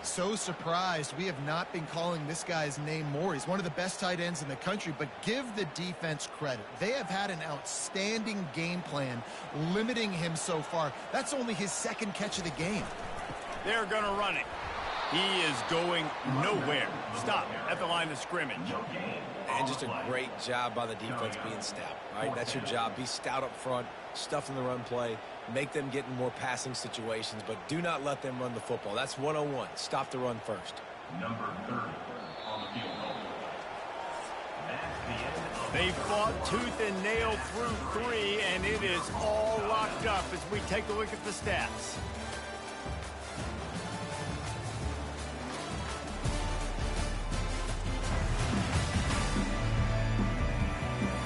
Speaker 4: So surprised we have not been calling this guy's name more. He's one of the best tight ends in the country, but give the defense credit. They have had an outstanding game plan limiting him so far. That's only his 2nd catch of the game.
Speaker 2: They're going to run it. He is going nowhere. Stop at the line of scrimmage.
Speaker 3: And just a great job by the defense being stout, right? That's your job. Be stout up front, stuff in the run play, make them get in more passing situations, but do not let them run the football. That's 101. Stop the run first.
Speaker 5: Number 30 on the field goal. That's the end of
Speaker 2: They fought tooth and nail through 3, and it is all locked up as we take a look at the stats.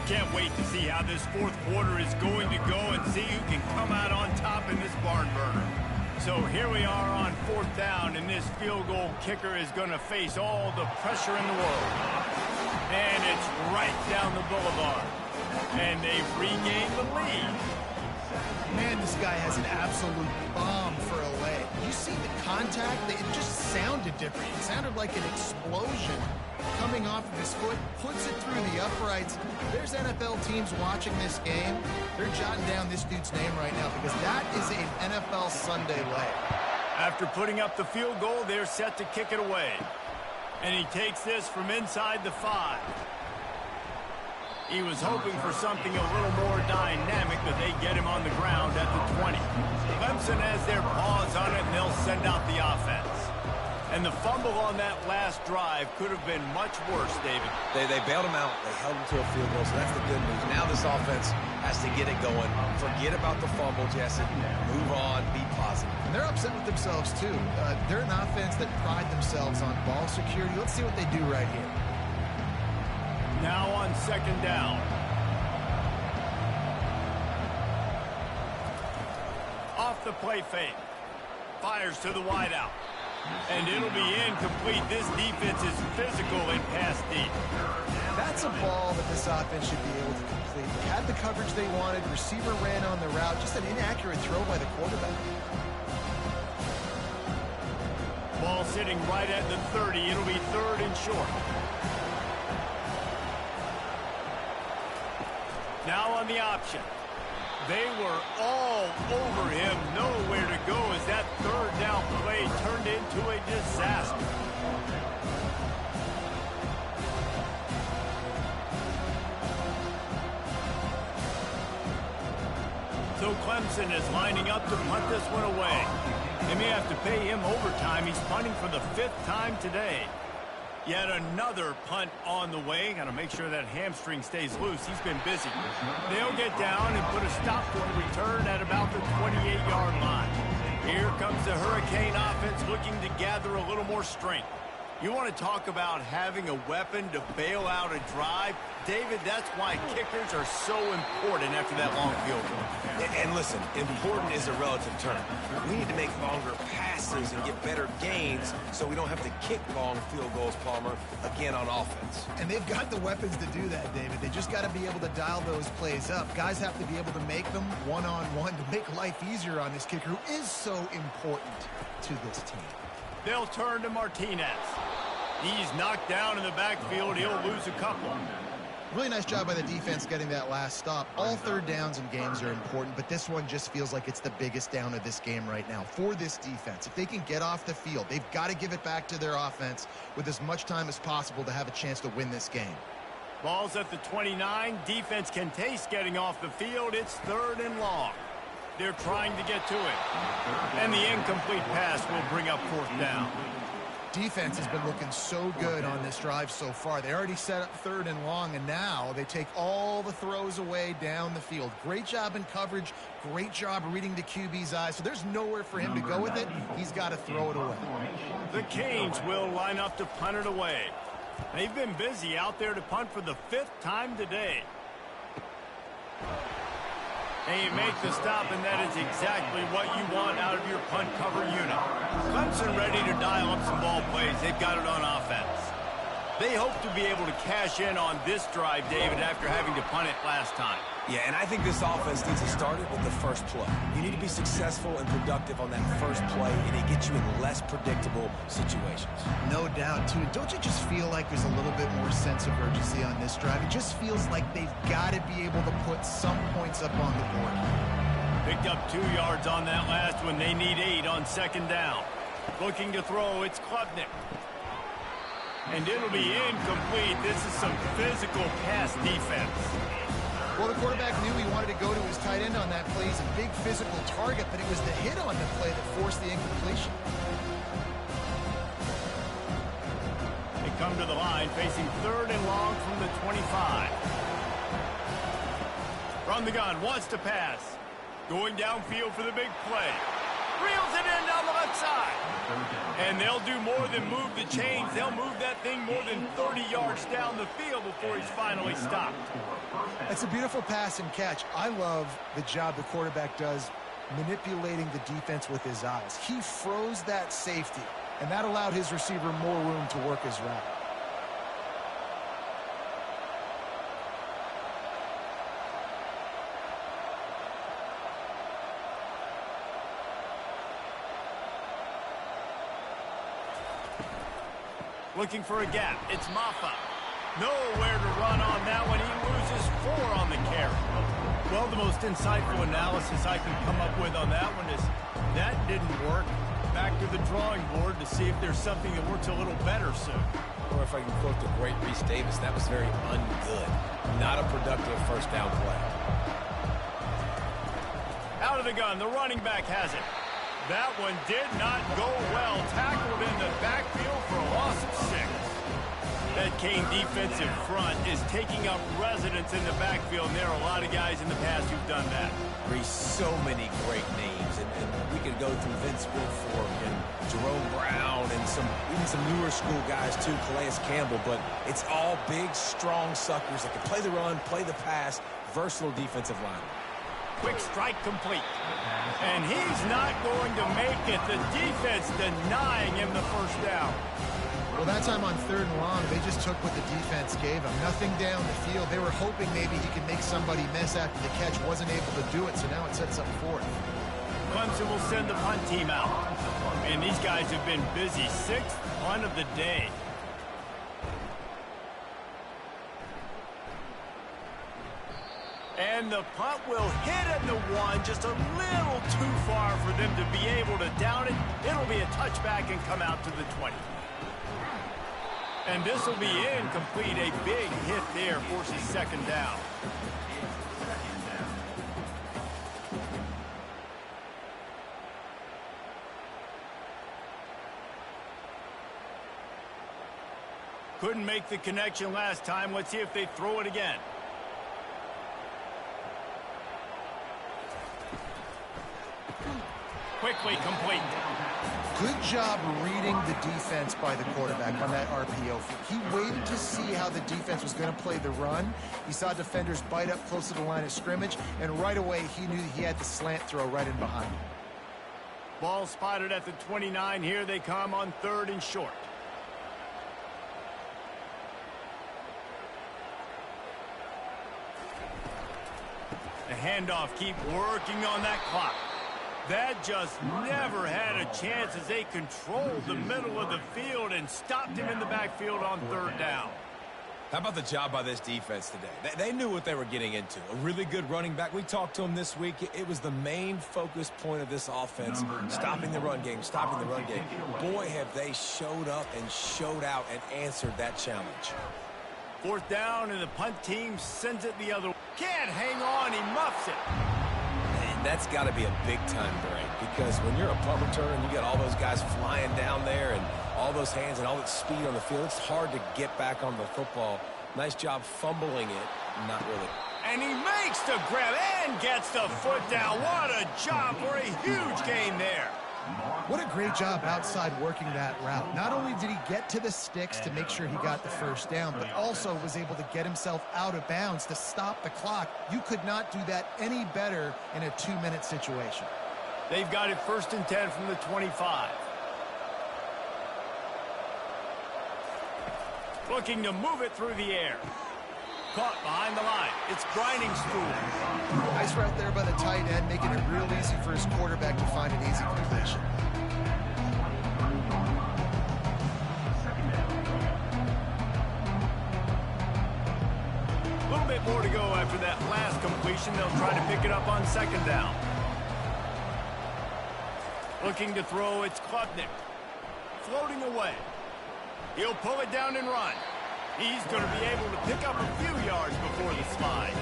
Speaker 2: Can't wait to see how this 4th quarter is going to go and see who can come out on top in this barn burner. So here we are on 4th down, and this field goal kicker is going to face all the pressure in the world. And it's right down the boulevard. And they've regained the lead.
Speaker 4: Man, this guy has an absolute bomb for a leg. You see the contact? It just sounded different. It sounded like an explosion coming off of his foot, puts it through the uprights. There's NFL teams watching this game. They're jotting down this dude's name right now because that is an NFL Sunday leg.
Speaker 2: After putting up the field goal, they're set to kick it away. And he takes this from inside the 5. He was hoping for something a little more dynamic, but they get him on the ground at the 20. Clemson has their paws on it, and they'll send out the offense. And the fumble on that last drive could have been much worse, David.
Speaker 3: They bailed him out. They held him to a field goal, so that's the good news. Now this offense has to get it going. Forget about the fumble, Jesse. Move on. Be positive.
Speaker 4: And they're upset with themselves, too. They're an offense that pride themselves on ball security. Let's see what they do right here.
Speaker 2: Now on 2nd down. Off the play fake. Fires to the wideout. And it'll be incomplete. This defense is physical and pass deep.
Speaker 4: That's a ball that this offense should be able to complete. They had the coverage they wanted. Receiver ran on the route. Just an inaccurate throw by the quarterback.
Speaker 2: Ball sitting right at the 30. It'll be 3rd and short. Now on the option. They were all over him. Nowhere to go as that 3rd down play turned into a disaster. So Clemson is lining up to punt this one away. They may have to pay him overtime. He's punting for the 5th time today. Yet another punt on the way. Got to make sure that hamstring stays loose. He's been busy. They'll get down and put a stop to the return at about the 28-yard line. Here comes the Hurricane offense looking to gather a little more strength. You want to talk about having a weapon to bail out a drive? David, that's why kickers are so important after that long field goal.
Speaker 3: And listen, important is a relative term. We need to make longer passes and get better gains so we don't have to kick long field goals, Palmer, again on offense.
Speaker 4: And they've got the weapons to do that, David. They just got to be able to dial those plays up. Guys have to be able to make them one-on-one to make life easier on this kicker who is so important to this team.
Speaker 2: They'll turn to Martinez. He's knocked down in the backfield. He'll lose a couple.
Speaker 4: Really nice job by the defense getting that last stop. All third downs in games are important, but this one just feels like it's the biggest down of this game right now for this defense. If they can get off the field, they've got to give it back to their offense with as much time as possible to have a chance to win this game.
Speaker 2: Ball's at the 29. Defense can taste getting off the field. It's 3rd and long. They're trying to get to it. And the incomplete pass will bring up 4th down.
Speaker 4: Defense has been looking so good on this drive so far. They already set up 3rd and long, and now they take all the throws away down the field. Great job in coverage. Great job reading the QB's eyes. So there's nowhere for him to go with it. He's got to throw it away.
Speaker 2: The Canes will line up to punt it away. They've been busy out there to punt for the 5th time today. And you make the stop, and that is exactly what you want out of your punt cover unit. Clemson ready to dial up some ball plays. They've got it on offense. They hope to be able to cash in on this drive, David, after having to punt it last time.
Speaker 3: Yeah, and I think this offense needs to start it with the first play. You need to be successful and productive on that first play, and it gets you in less predictable situations.
Speaker 4: No doubt, too. Don't you just feel like there's a little bit more sense of urgency on this drive? It just feels like they've got to be able to put some points up on the board.
Speaker 2: Picked up 2 yards on that last one. They need 8 on 2nd down. Looking to throw, it's Klubnik. And it'll be incomplete. This is some physical pass defense.
Speaker 4: Well, the quarterback knew he wanted to go to his tight end on that play. He's a big physical target, but it was the hit on the play that forced the incompletion.
Speaker 2: They come to the line, facing 3rd and long from the 25. From the gun, wants to pass. Going downfield for the big play. Reels it in down the left side. And they'll do more than move the chains. They'll move that thing more than 30 yards down the field before he's finally stopped.
Speaker 4: It's a beautiful pass and catch. I love the job the quarterback does manipulating the defense with his eyes. He froze that safety, and that allowed his receiver more room to work his route.
Speaker 2: Looking for a gap. It's Maffa. Nowhere to run on that one. He loses 4 on the carry. Well, the most insightful analysis I can come up with on that one is that didn't work. Back to the drawing board to see if there's something that works a little better soon.
Speaker 3: Or if I can quote the great Reese Davis, that was very ungood. Not a productive first down play.
Speaker 2: Out of the gun, the running back has it. That one did not go well. Tackled in the backfield for a loss of 6. That Cane defensive front is taking up residence in the backfield, and there are a lot of guys in the past who've done that.
Speaker 3: Reese, so many great names, and we could go through Vince Wilfork and Jerome Brown and even some newer school guys too, Calais Campbell, but it's all big, strong suckers that can play the run, play the pass, versatile defensive line.
Speaker 2: Quick strike complete. And he's not going to make it. The defense denying him the first down.
Speaker 4: Well, that time on 3rd and long, they just took what the defense gave him. Nothing down the field. They were hoping maybe he could make somebody miss after the catch. Wasn't able to do it, so now it sets up 4th.
Speaker 2: Clemson will send the punt team out. And these guys have been busy. 6th punt of the day. And the punt will hit at the 1, just a little too far for them to be able to down it. It'll be a touchback and come out to the 20. And this will be incomplete. A big hit there forces 2nd down. Couldn't make the connection last time. Let's see if they throw it again. Quickly complete.
Speaker 4: Good job reading the defense by the quarterback on that RPO. He waited to see how the defense was going to play the run. He saw defenders bite up close to the line of scrimmage, and right away he knew he had the slant throw right in behind him.
Speaker 2: Ball spotted at the 29. Here they come on 3rd and short. The handoff, keep working on that clock. That just never had a chance as they controlled the middle of the field and stopped him in the backfield on 3rd down.
Speaker 3: How about the job by this defense today? They knew what they were getting into. A really good running back. We talked to him this week. It was the main focus point of this offense, stopping the run game, stopping the run game. Boy, have they showed up and showed out and answered that challenge.
Speaker 2: 4th down, and the punt team sends it the other way. Can't hang on, he muffs it.
Speaker 3: And that's got to be a big-time break, because when you're a punt returner and you got all those guys flying down there and all those hands and all that speed on the field, it's hard to get back on the football. Nice job fumbling it. Not really.
Speaker 2: And he makes the grab and gets the foot down. What a job for a huge gain there.
Speaker 4: What a great job outside working that route. Not only did he get to the sticks to make sure he got the 1st down, but also was able to get himself out of bounds to stop the clock. You could not do that any better in a 2-minute situation.
Speaker 2: They've got it 1st and 10 from the 25. Looking to move it through the air. Caught behind the line. It's grinding through.
Speaker 4: Nice route there by the tight end, making it real easy for his quarterback to find an easy completion.
Speaker 2: A little bit more to go after that last completion. They'll try to pick it up on 2nd down. Looking to throw, it's Klubnik. Floating away. He'll pull it down and run. He's going to be able to pick up a few yards before the slide.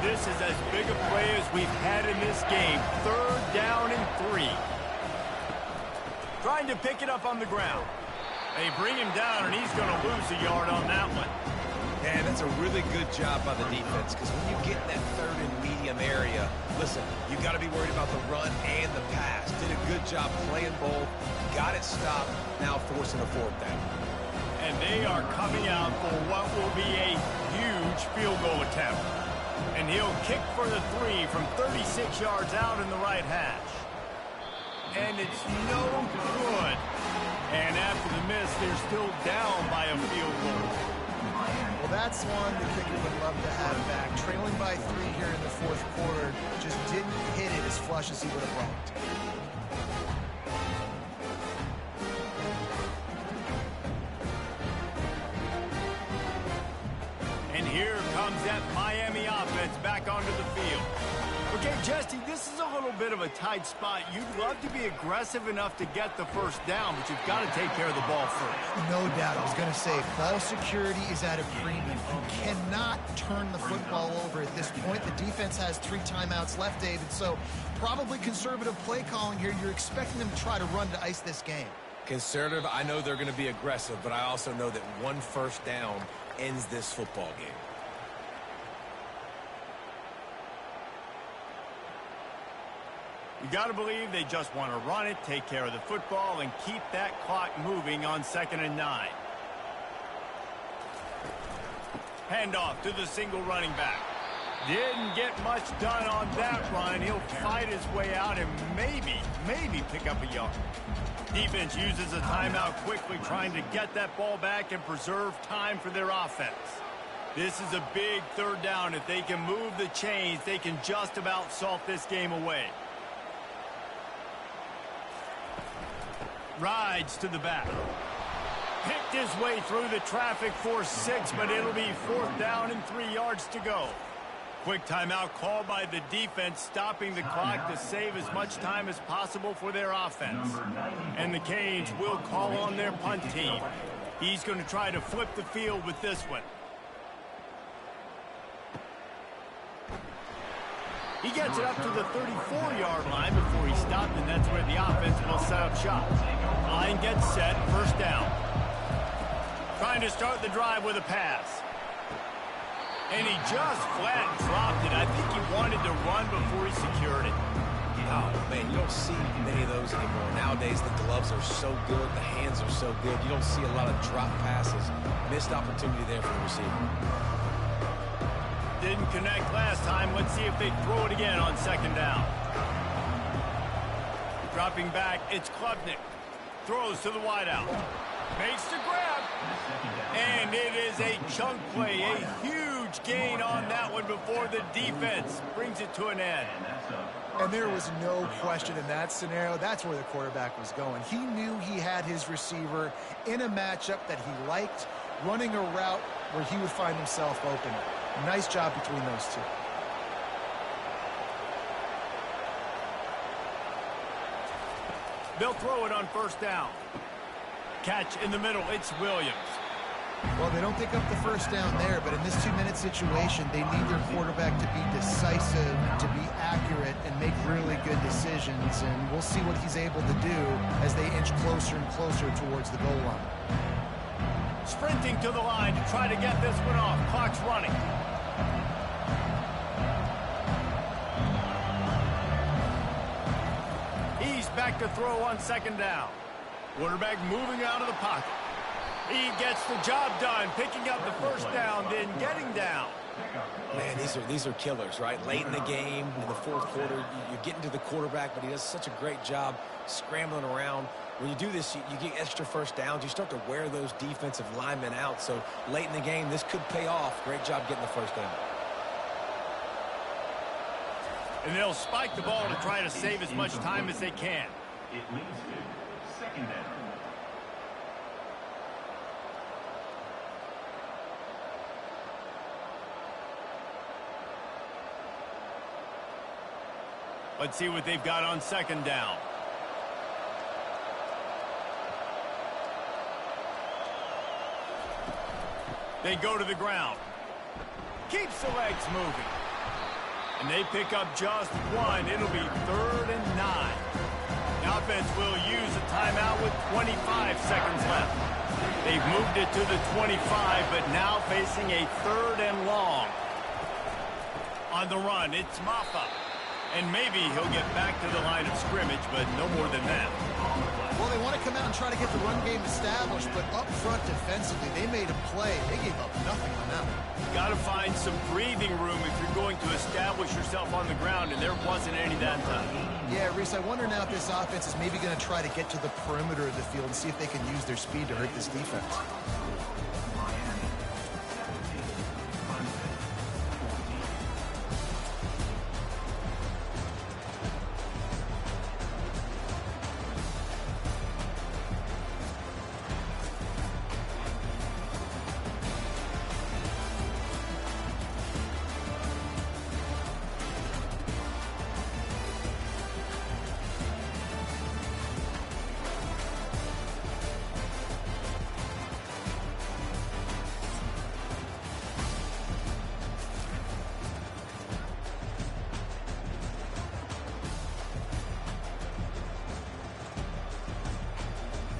Speaker 2: This is as big a play as we've had in this game. 3rd down and 3. Trying to pick it up on the ground. They bring him down, and he's going to lose a yard on that one.
Speaker 3: And that's a really good job by the defense, because when you get in that 3rd and medium area, listen, you got to be worried about the run and the pass. Did a good job playing both, got it stopped, now forcing a 4th down.
Speaker 2: And they are coming out for what will be a huge field goal attempt. And he'll kick for the 3 from 36 yards out in the right hash. And it's no good. And after the miss, they're still down by a field goal.
Speaker 4: Well, that's one the kicker would love to have back. Trailing by 3 here in the 4th quarter, just didn't hit it as flush as he would have liked.
Speaker 2: And here comes that Miami offense back onto the field. Okay, Jesse, this is a little bit of a tight spot. You'd love to be aggressive enough to get the 1st down, but you've got to take care of the ball first.
Speaker 4: No doubt. I was going to say, ball security is at a premium. You cannot turn the football over at this point. The defense has 3 timeouts left, David, so probably conservative play calling here. You're expecting them to try to run to ice this game.
Speaker 3: Conservative, I know they're going to be aggressive, but I also know that 1 1st down ends this football game.
Speaker 2: You got to believe they just want to run it, take care of the football, and keep that clock moving on 2nd and 9. Handoff to the single running back. Didn't get much done on that run. He'll fight his way out and maybe pick up a yard. Defense uses a timeout quickly, trying to get that ball back and preserve time for their offense. This is a big 3rd down. If they can move the chains, they can just about salt this game away. Rides to the back. Picked his way through the traffic for 6, but it'll be 4th down and 3 yards to go. Quick timeout called by the defense, stopping the clock to save as much time as possible for their offense. And the Canes will call on their punt team. He's going to try to flip the field with this one. He gets it up to the 34-yard line before he stopped, and that's where the offense will set up shop. Line gets set, first down. Trying to start the drive with a pass. And he just flat dropped it. I think he wanted to run before he secured it.
Speaker 3: Oh, man, you don't see many of those anymore. Nowadays, the gloves are so good, the hands are so good. You don't see a lot of drop passes. Missed opportunity there for the receiver.
Speaker 2: Didn't connect last time. Let's see if they throw it again on second down. Dropping back, it's Klubnik. Throws to the wideout. Makes the grab. And it is a chunk play. A huge gain on that one before the defense brings it to an end.
Speaker 4: And there was no question in that scenario. That's where the quarterback was going. He knew he had his receiver in a matchup that he liked, running a route where he would find himself open. Nice job between those two.
Speaker 2: They'll throw it on first down. Catch in the middle. It's Williams.
Speaker 4: Well, they don't pick up the first down there, but in this 2-minute situation, they need their quarterback to be decisive, to be accurate, and make really good decisions. And we'll see what he's able to do as they inch closer and closer towards the goal line.
Speaker 2: Sprinting to the line to try to get this one off. Clock's running. He's back to throw on second down. Quarterback moving out of the pocket. He gets the job done, picking up the first down, then getting down.
Speaker 3: Man, these are killers, right? Late in the game, in the fourth quarter, you're getting to the quarterback, but he does such a great job scrambling around. When you do this, you get extra first downs. You start to wear those defensive linemen out. So late in the game, this could pay off. Great job getting the first down.
Speaker 2: And they'll spike the ball to try to save as much time as they can.
Speaker 5: It leads to second down.
Speaker 2: Let's see what they've got on second down. They go to the ground. Keeps the legs moving. And they pick up just one. It'll be 3rd and 9. The offense will use a timeout with 25 seconds left. They've moved it to the 25, but now facing a 3rd and long. On the run, it's Maffa. And maybe he'll get back to the line of scrimmage, but no more than that.
Speaker 4: Well, they want to come out and try to get the run game established, but up front defensively, they made a play. They gave up nothing on that one.
Speaker 2: Got to find some breathing room if you're going to establish yourself on the ground, and there wasn't any that time.
Speaker 4: Yeah, Reese, I wonder now if this offense is maybe going to try to get to the perimeter of the field and see if they can use their speed to hurt this defense.